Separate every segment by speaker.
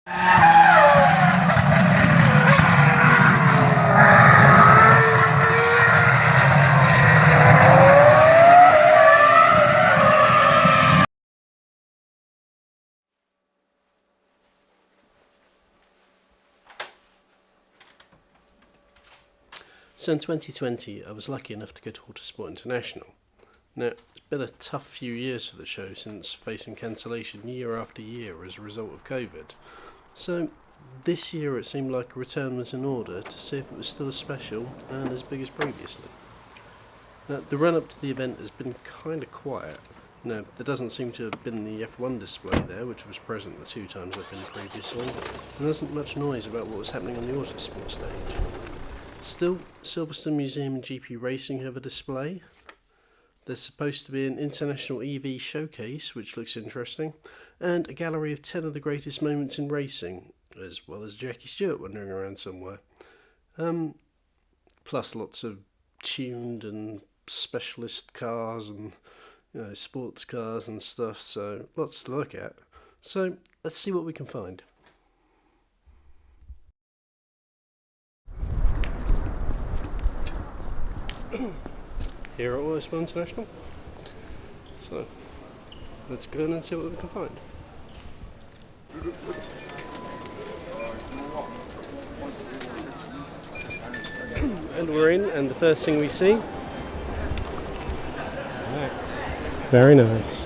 Speaker 1: So in 2020, I was lucky enough to go to Autosport International. Now, it's been a tough few years for the show since facing cancellation year after year as a result of COVID. So this year it seemed like a return was in order to see if it was still as special and as big as previously. Now, the run-up to the event has been kind of quiet. Now, there doesn't seem to have been the F1 display there, which was present the 2 times I've been previously, and there isn't much noise about what was happening on the Autosport stage. Still, Silverstone Museum and GP Racing have a display. There's supposed to be an international EV showcase, which looks interesting, and a gallery of 10 of the greatest moments in racing, as well as Jackie Stewart wandering around somewhere. Plus lots of tuned and specialist cars and sports cars and stuff, so lots to look at. So let's see what we can find. Here at Autosport International. So let's go in and see what we can find. And we're in, and the first thing we see, that. Very nice.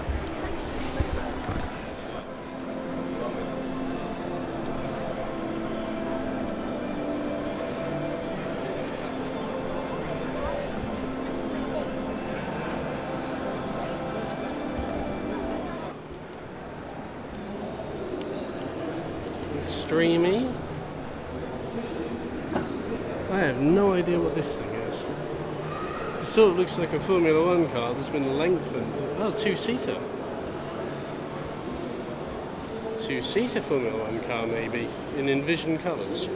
Speaker 1: Extreme. I have no idea what this thing is. It sort of looks like a Formula 1 car that's been lengthened. Oh, two-seater. Two-seater Formula 1 car, maybe, in Envision colours.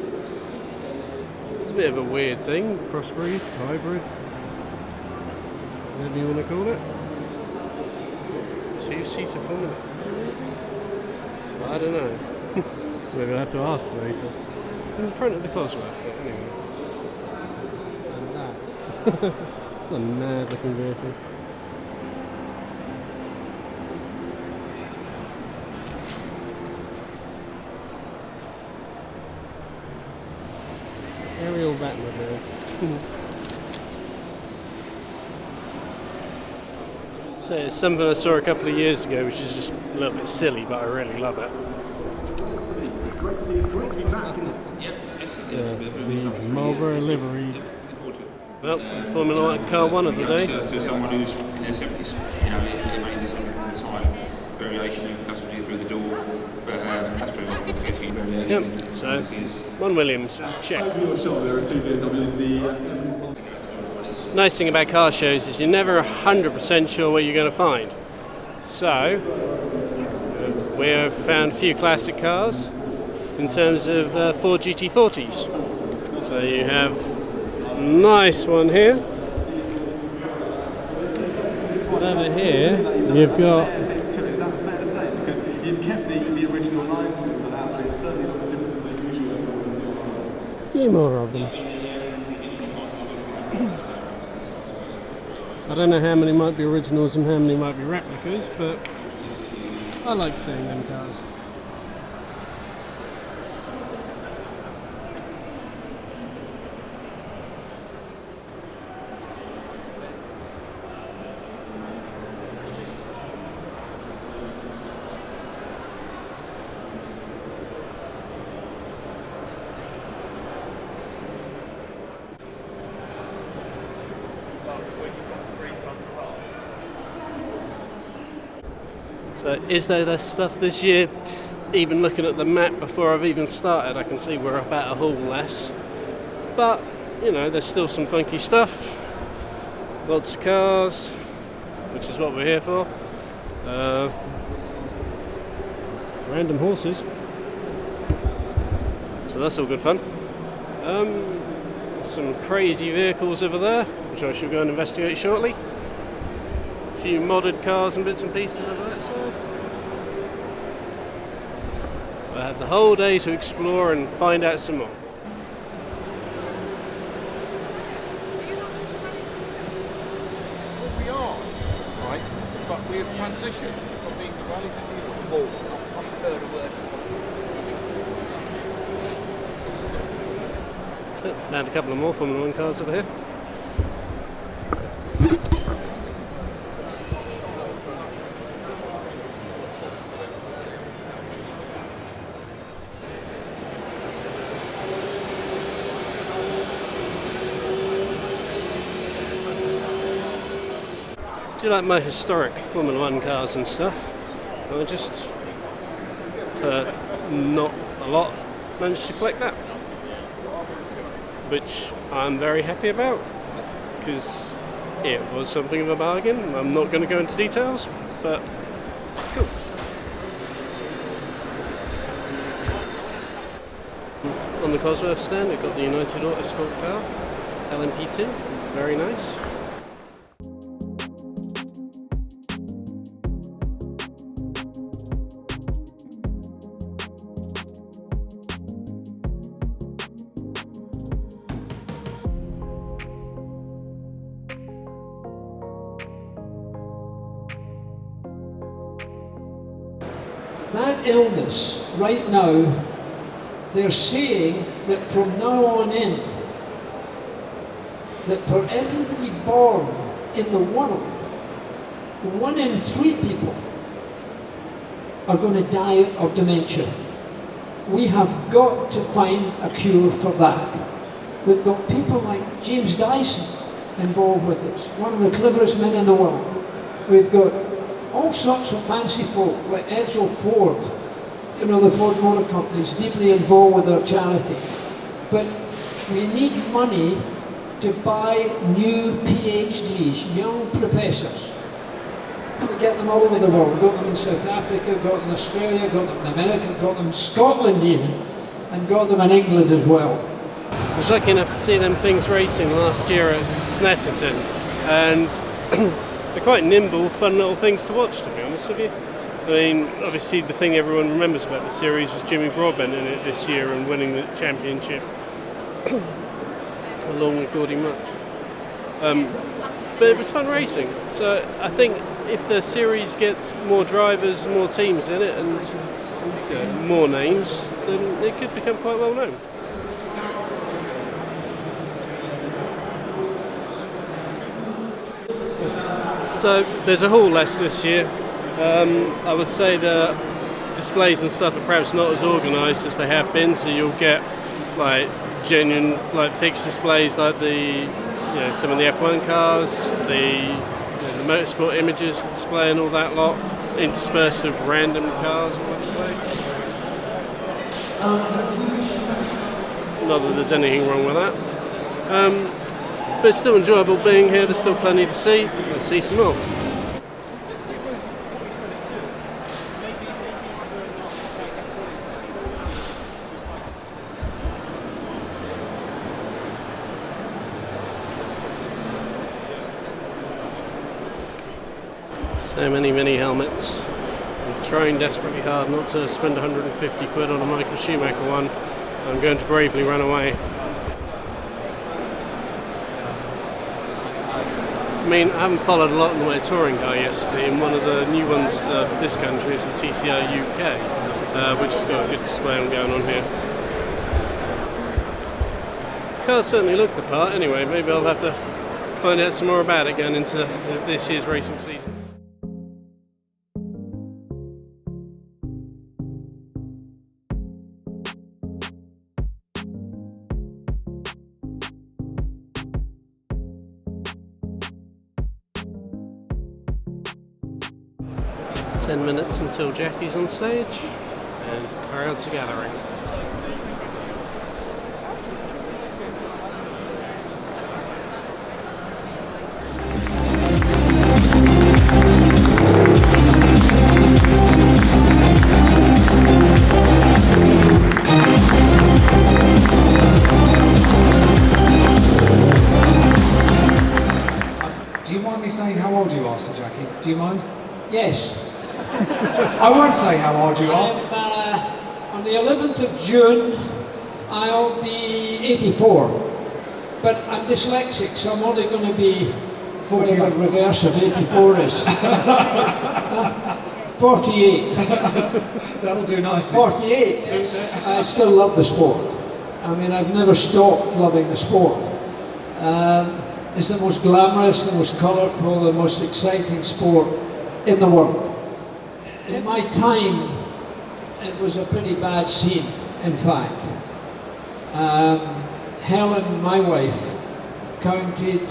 Speaker 1: It's a bit of a weird thing. Crossbreed, hybrid, whatever you want to call it. Two-seater Formula. I don't know. Maybe I'll have to ask later. In the front of the Cosworth, but anyway. And that. A mad looking vehicle. Aerial Batmobile. So it's something I saw a couple of years ago, which is just a little bit silly, but I really love it. The Marlboro livery. Well, Formula 1 car 1 of the day.
Speaker 2: To someone who's in their 70s, it amazes them all the time. Variation of custody through the door, but that's pretty much getting variation.
Speaker 1: Yep, so, Mon Williams, check. Nice thing about car shows is you're never 100% sure what you're going to find. So, we have found a few classic cars in terms of Ford GT40s. So you have a nice one here. And over here you've got.
Speaker 3: Is that fair to say? Because you've kept the original lines and things like that, but it certainly looks different to the usual.
Speaker 1: A few more of them. I don't know how many might be originals and how many might be replicas, but I like seeing them cars. So is there stuff this year? Even looking at the map before I've even started, I can see we're about a hole less. But, there's still some funky stuff. Lots of cars, which is what we're here for. Random horses. So that's all good fun. Some crazy vehicles over there, which I shall go and investigate shortly. A few modded cars and bits and pieces over that side. I have the whole day to explore and find out some more.
Speaker 4: We are, right? But we have transitioned from being designed to deal with more. I prefer the word.
Speaker 1: So, found a couple of more Formula 1 cars over here. Do you like my historic Formula 1 cars and stuff? I just, for not a lot, managed to collect that. Which I'm very happy about, because it was something of a bargain. I'm not going to go into details, but cool. On the Cosworth stand, we've got the United Autosport car, LMP2, very nice.
Speaker 5: That illness, right now, they're saying that from now on in, that for everybody born in the world, 1 in 3 people are going to die of dementia. We have got to find a cure for that. We've got people like James Dyson involved with us, one of the cleverest men in the world. We've got all sorts of fancy folk like Edsel Ford, you know, the Ford Motor Company is deeply involved with our charity. But we need money to buy new PhDs, young professors. We get them all over the world. Got them in South Africa, got them in Australia, got them in America, got them in Scotland even, and got them in England as well.
Speaker 1: I was lucky enough to see them things racing last year at Snetterton, and they're quite nimble, fun little things to watch, to be honest with you. I mean, obviously the thing everyone remembers about the series was Jimmy Broadbent in it this year and winning the championship along with Gordy Much. But it was fun racing, so I think if the series gets more drivers, more teams in it, and more names, then it could become quite well known. So there's a hall less this year. I would say the displays and stuff are perhaps not as organised as they have been, so you'll get like genuine like fixed displays like the some of the F1 cars, the motorsport images display and all that lot, interspersed with random cars all over the place. Not that there's anything wrong with that. But it's still enjoyable being here, there's still plenty to see. Let's see some more. So many mini helmets. I'm trying desperately hard not to spend 150 quid on a Michael Schumacher one. I'm going to bravely run away. I mean, I haven't followed a lot in the way of touring car yesterday, and one of the new ones this country is the TCR UK, which has got a good display on going on here. Cars certainly look the part anyway, maybe I'll have to find out some more about it going into this year's racing season. Ten minutes until Jackie's on stage, and crowds are gathering.
Speaker 6: Do you mind me saying how old you are, Sir Jackie? Do you mind?
Speaker 5: Yes.
Speaker 6: I won't say how old you are.
Speaker 5: I'm On the 11th of June, I'll be 84. But I'm dyslexic, so I'm only going to be whatever the reverse of 84 is. 48.
Speaker 6: That'll do nicely.
Speaker 5: 48. I still love the sport. I mean, I've never stopped loving the sport. It's the most glamorous, the most colourful, the most exciting sport in the world. In my time, it was a pretty bad scene, in fact. Helen, my wife, counted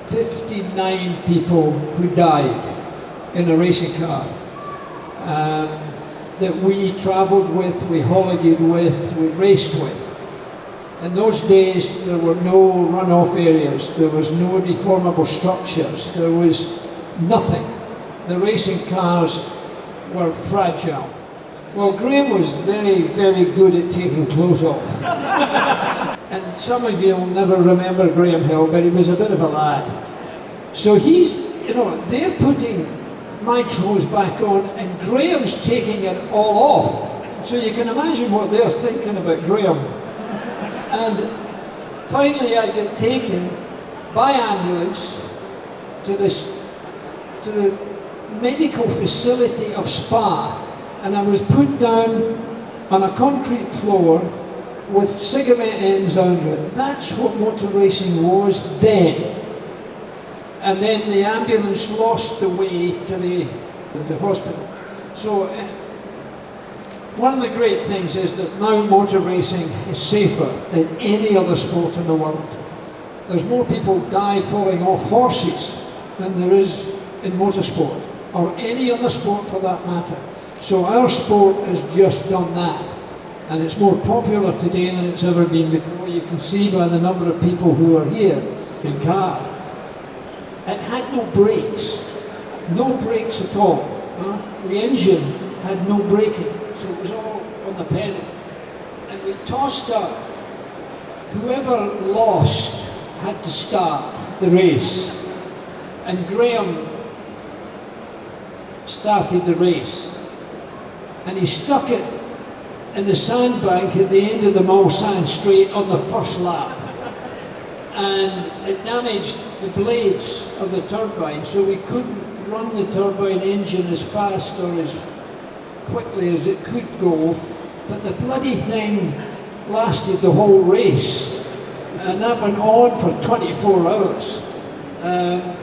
Speaker 5: 59 people who died in a racing car that we travelled with, we holidayed with, we raced with. In those days, there were no runoff areas, there was no deformable structures, there was nothing. The racing cars were fragile. Well, Graham was very, very good at taking clothes off. And some of you will never remember Graham Hill, but he was a bit of a lad. So he's, you know, they're putting my clothes back on and Graham's taking it all off. So you can imagine what they're thinking about Graham. And finally I get taken by ambulance to the medical facility of Spa, and I was put down on a concrete floor with cigarette ends under it. That's what motor racing was then. And then the ambulance lost the way to the hospital. So one of the great things is that now motor racing is safer than any other sport in the world. There's more people die falling off horses than there is in motorsport, or any other sport for that matter. So our sport has just done that. And it's more popular today than it's ever been before. You can see by the number of people who are here in car. It had no brakes at all. The engine had no braking, so it was all on the pedal. And we tossed up. Whoever lost had to start the race. And Graham started the race. And he stuck it in the sandbank at the end of the Mulsanne Straight on the first lap. And it damaged the blades of the turbine, so we couldn't run the turbine engine as fast or as quickly as it could go. But the bloody thing lasted the whole race. And that went on for 24 hours.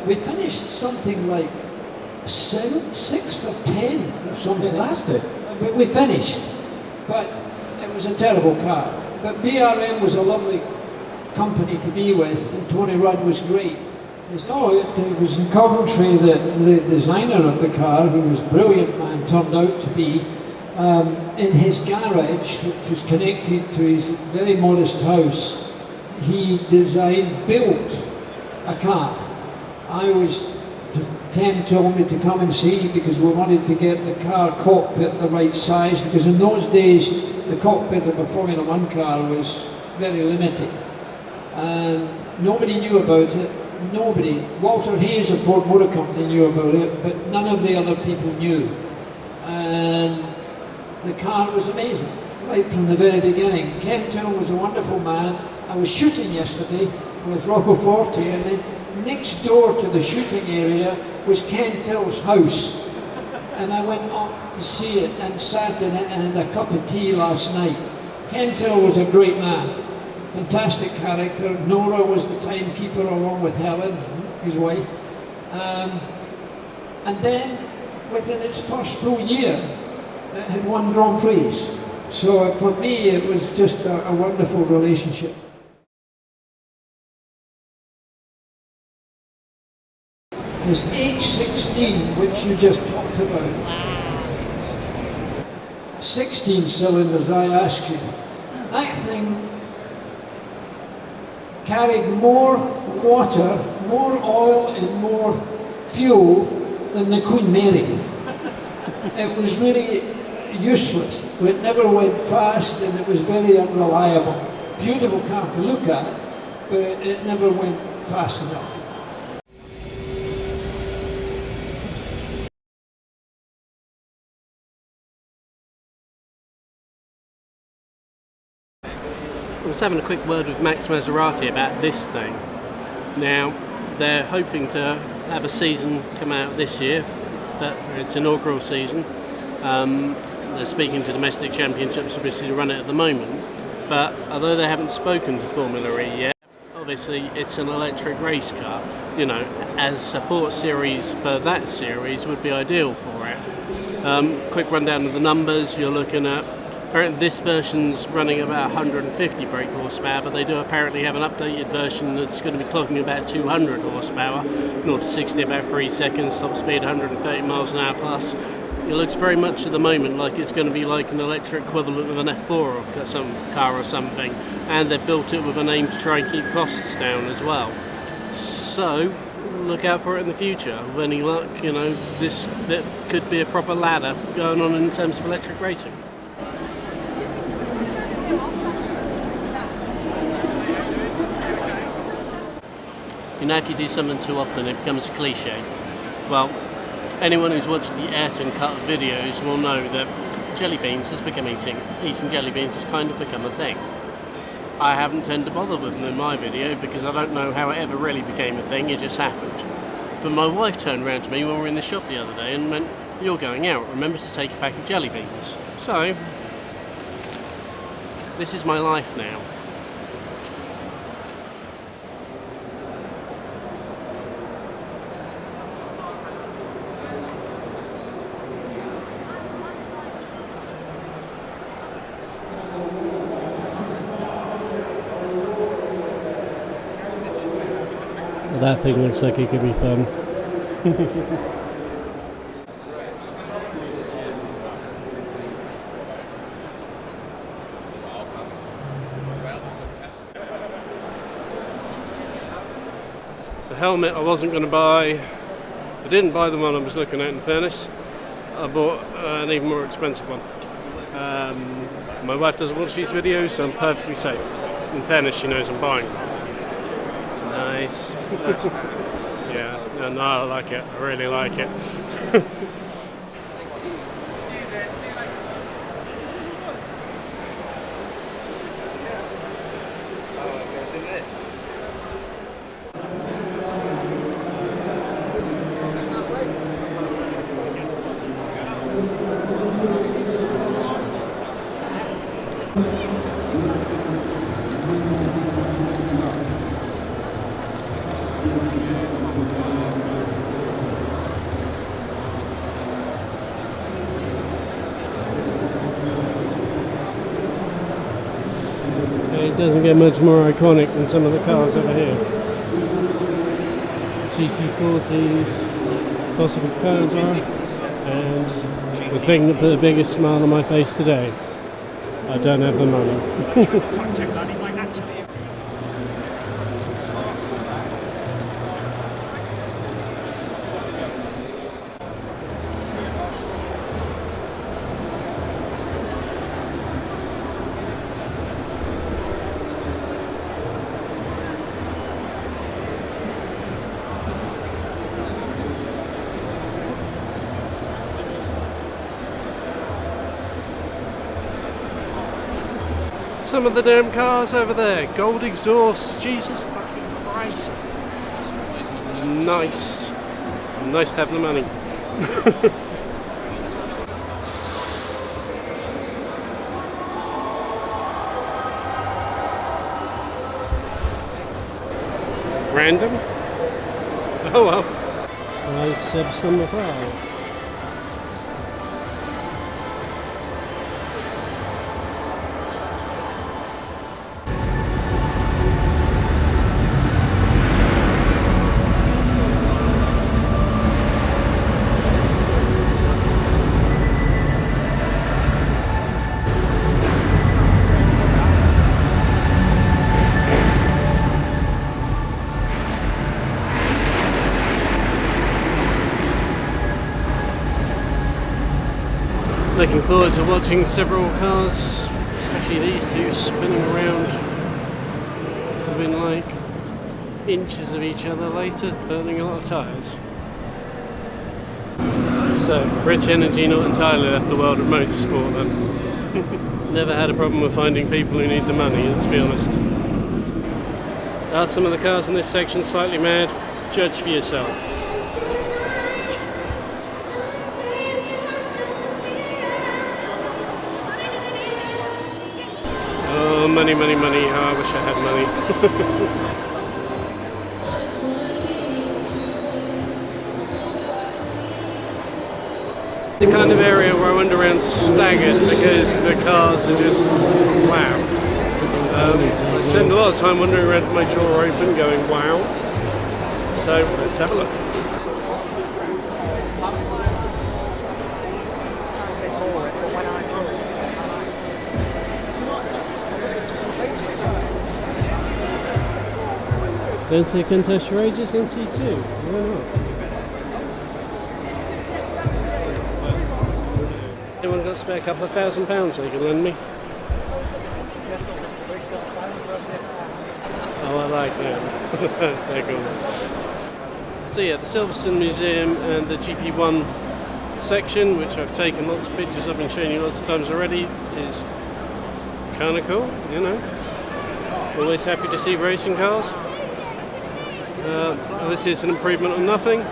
Speaker 5: We finished something like 6th or 10th or something.
Speaker 6: It lasted.
Speaker 5: We finished, but it was a terrible car. But BRM was a lovely company to be with, and Tony Rudd was great. It was in Coventry that the designer of the car, who was a brilliant man, turned out to be, in his garage, which was connected to his very modest house, he built a car. Ken told me to come and see because we wanted to get the car cockpit the right size, because in those days the cockpit of a Formula 1 car was very limited. And nobody knew about it. Nobody. Walter Hayes of Ford Motor Company knew about it, but none of the other people knew. And the car was amazing, right from the very beginning. Ken Till was a wonderful man. I was shooting yesterday with Rocco Forte, and then next door to the shooting area was Ken Till's house. And I went up to see it and sat in it and had a cup of tea last night. Ken Till was a great man. Fantastic character. Nora was the timekeeper along with Helen, his wife. And then, within its first full year, it had won Grand Prix. So for me, it was just a wonderful relationship. His H16, which you just talked about. 16 cylinders, I ask you. That thing carried more water, more oil and more fuel than the Queen Mary. It was really useless. It never went fast and it was very unreliable. Beautiful car to look at, but it never went fast enough.
Speaker 1: was having a quick word with Max Maserati about this thing. Now, they're hoping to have a season come out this year, its inaugural season. They're speaking to domestic championships, obviously, to run it at the moment. But although they haven't spoken to Formula E yet, obviously it's an electric race car. You know, as support series for that series would be ideal for it. Quick rundown of the numbers. You're looking at, apparently this version's running about 150 brake horsepower, but they do apparently have an updated version that's going to be clocking about 200 horsepower, 0 to 60 about 3 seconds, top speed 130 miles an hour plus. It looks very much at the moment like it's going to be like an electric equivalent of an F4 or some car or something, and they've built it with an aim to try and keep costs down as well. So look out for it in the future. With any luck, you know, that could be a proper ladder going on in terms of electric racing. You know, if you do something too often, it becomes a cliche. Well, anyone who's watched the Ayrton Cut videos will know that jelly beans has become eating jelly beans has kind of become a thing. I haven't tended to bother with them in my video because I don't know how it ever really became a thing, it just happened. But my wife turned around to me when we were in the shop the other day and went, "You're going out, remember to take a pack of jelly beans." So, this is my life now. That thing looks like it could be fun. The helmet I wasn't going to buy. I didn't buy the one I was looking at, in fairness. I bought an even more expensive one. My wife doesn't watch these videos, so I'm perfectly safe. In fairness, she knows I'm buying. Nice. Yeah, no, I like it. I really like it. It doesn't get much more iconic than some of the cars over here. GT40s, possible Cobra, and the thing that put the biggest smile on my face today. I don't have the money. Some of the damn cars over there, gold exhaust, Jesus fucking Christ. Nice. Nice to have the money. Random? Oh well. Seb's number 5. Looking forward to watching several cars, especially these two, spinning around within like inches of each other later, burning a lot of tyres. So, rich energy not entirely left the world of motorsport then. Never had a problem with finding people who need the money, let's be honest. Are some of the cars in this section slightly mad? Judge for yourself. Oh, money, money, money. Oh, I wish I had money. The kind of area where I wander around staggered because the cars are just wow. I spend a lot of time wandering around with my jaw open going wow. So let's have a look. Don't see a contest for ages, then C2. Why not? Anyone got a spare couple of £1,000 they can lend me? Oh, I like that. They're good. So yeah, the Silverstone Museum and the GP1 section, which I've taken lots of pictures of and shown you lots of times already, is kind of cool, you know. Always happy to see racing cars. This is an improvement on nothing.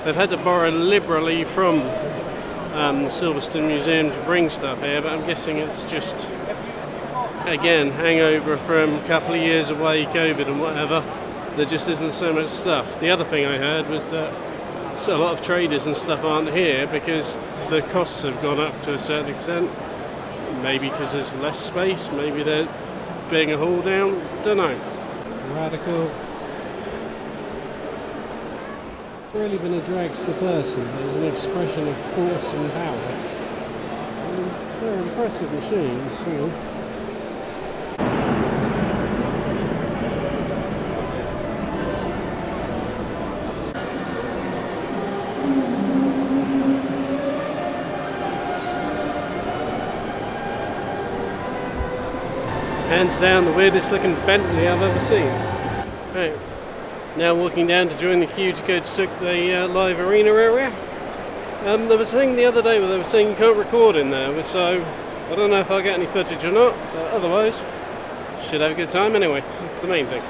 Speaker 1: They've had to borrow liberally from the Silverstone Museum to bring stuff here, but I'm guessing it's just, again, hangover from a couple of years away, COVID and whatever. There just isn't so much stuff. The other thing I heard was that a lot of traders and stuff aren't here because the costs have gone up to a certain extent. Maybe because there's less space, maybe they're being a haul down, don't know. Radical. Really been a dragster person. There's an expression of force and power. They're impressive machines, you know. Hands down the weirdest looking Bentley I've ever seen. Right. Now walking down to join the queue to go to the live arena area. There was a thing the other day where they were saying you can't record in there, so I don't know if I'll get any footage or not, but otherwise, should have a good time anyway. That's the main thing.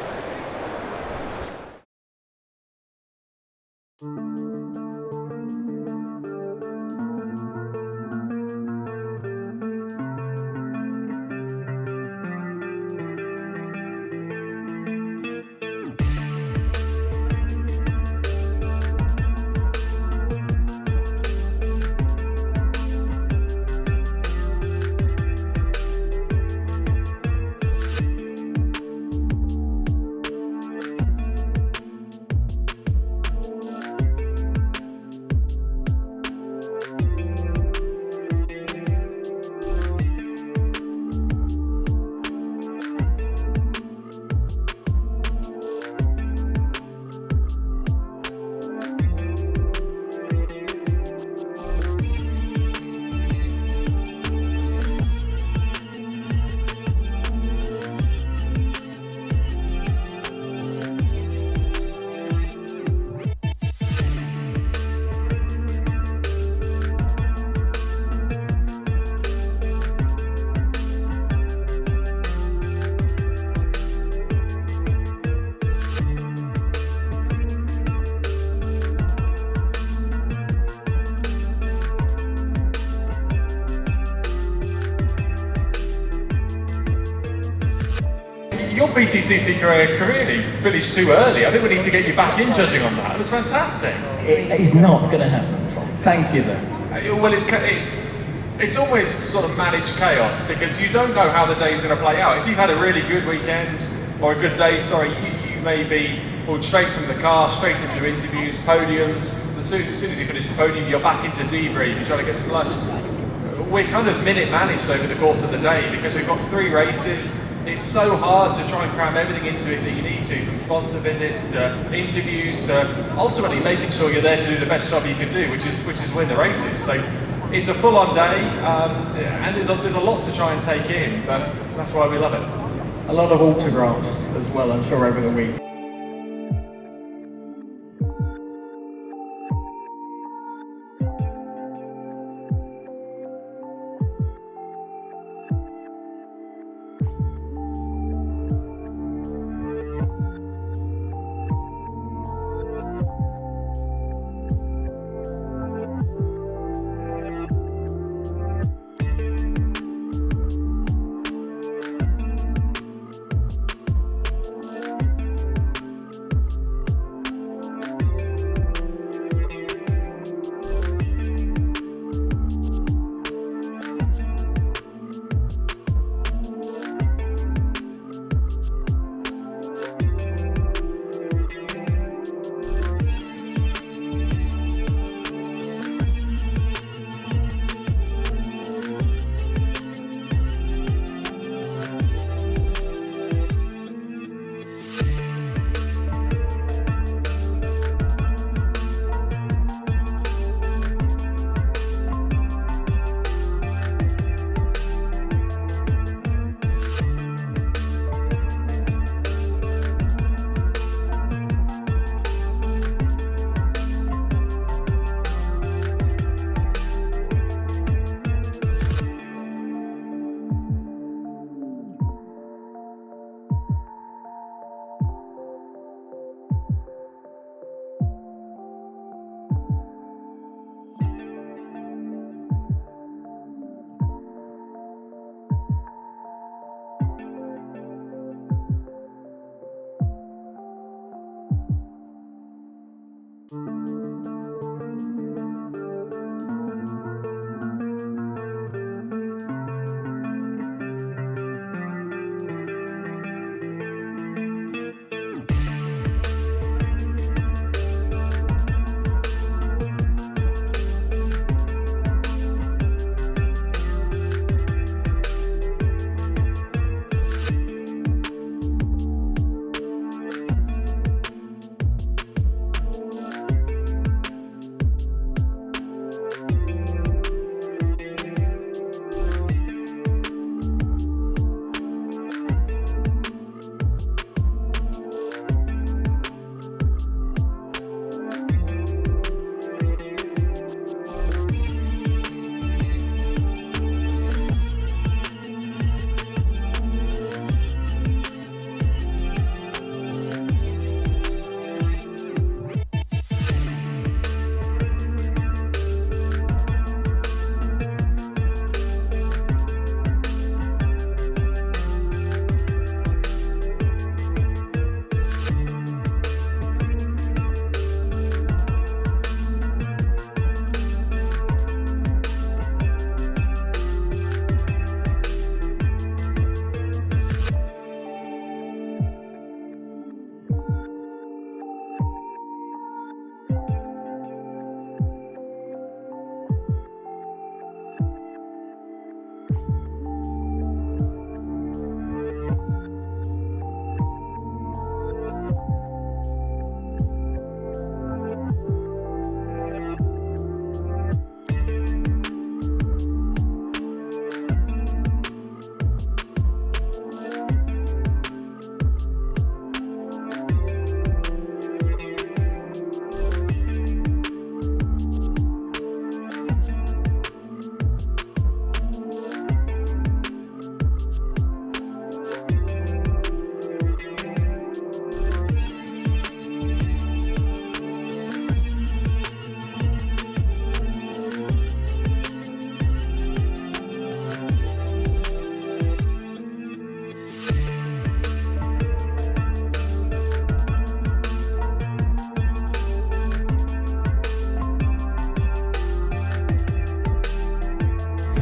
Speaker 7: Your BTCC career really finished too early. I think we need to get you back in judging on that. It was fantastic.
Speaker 8: It is not going to happen, Tom. Thank you, though.
Speaker 7: Well, it's always sort of managed chaos because you don't know how the day's going to play out. If you've had a really good weekend or a good day, you may be pulled straight from the car, straight into interviews, podiums. As soon as you finish the podium, you're back into debrief. You're trying to get some lunch. We're kind of minute managed over the course of the day because we've got 3 races. It's so hard to try and cram everything into it that you need to, from sponsor visits to interviews to ultimately making sure you're there to do the best job you can do, which is win the races. So it's a full-on day, and there's a lot to try and take in, but that's why we love it.
Speaker 8: A lot of autographs as well, I'm sure, over the week.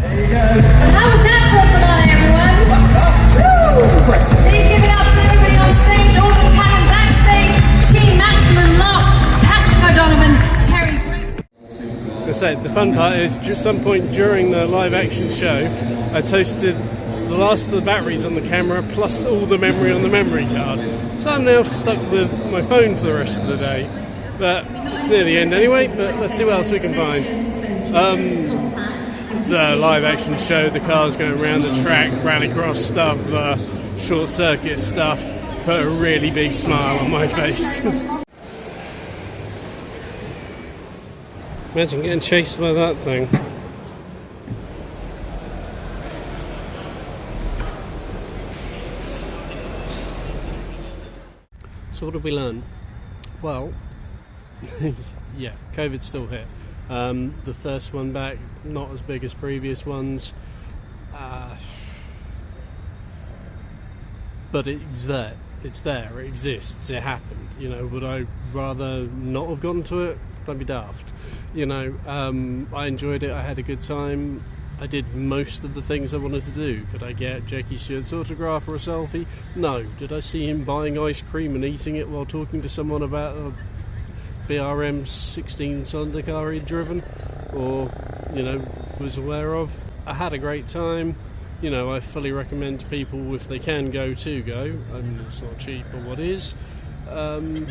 Speaker 9: How was that for a finale, everyone? Woo! Please give it up to everybody on stage, all the talent backstage, Team Maximum Love, Patrick O'Donovan, Terry Brink.
Speaker 1: I said the fun part is just some point during the live action show, I toasted the last of the batteries on the camera plus all the memory on the memory card. So I'm now stuck with my phone for the rest of the day. But it's near the end anyway, but let's see what else we can find. The live action show, the cars going around the track, rallycross stuff, the short circuit stuff, put a really big smile on my face. Imagine getting chased by that thing. So what did we learn? Well, yeah, COVID's still here. The first one back, not as big as previous ones, but it's there. It's there. It exists. It happened. You know, would I rather not have gone to it? Don't be daft. You know, I enjoyed it. I had a good time. I did most of the things I wanted to do. Could I get Jackie Stewart's autograph or a selfie? No. Did I see him buying ice cream and eating it while talking to someone about a BRM 16-cylinder car he'd driven or, you know, was aware of? I had a great time. You know, I fully recommend to people, if they can go, to go. I mean, it's not cheap, but what is? You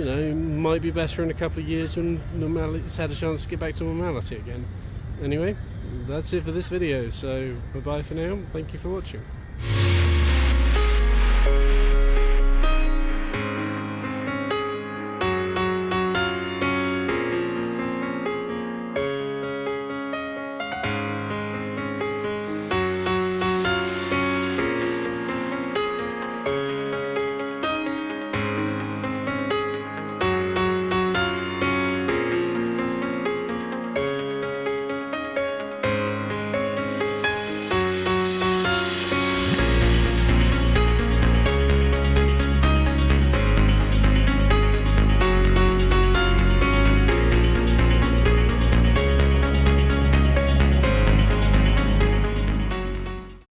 Speaker 1: know, might be better in a couple of years when it's had a chance to get back to normality again. Anyway, that's it for this video, so bye-bye for now. Thank you for watching.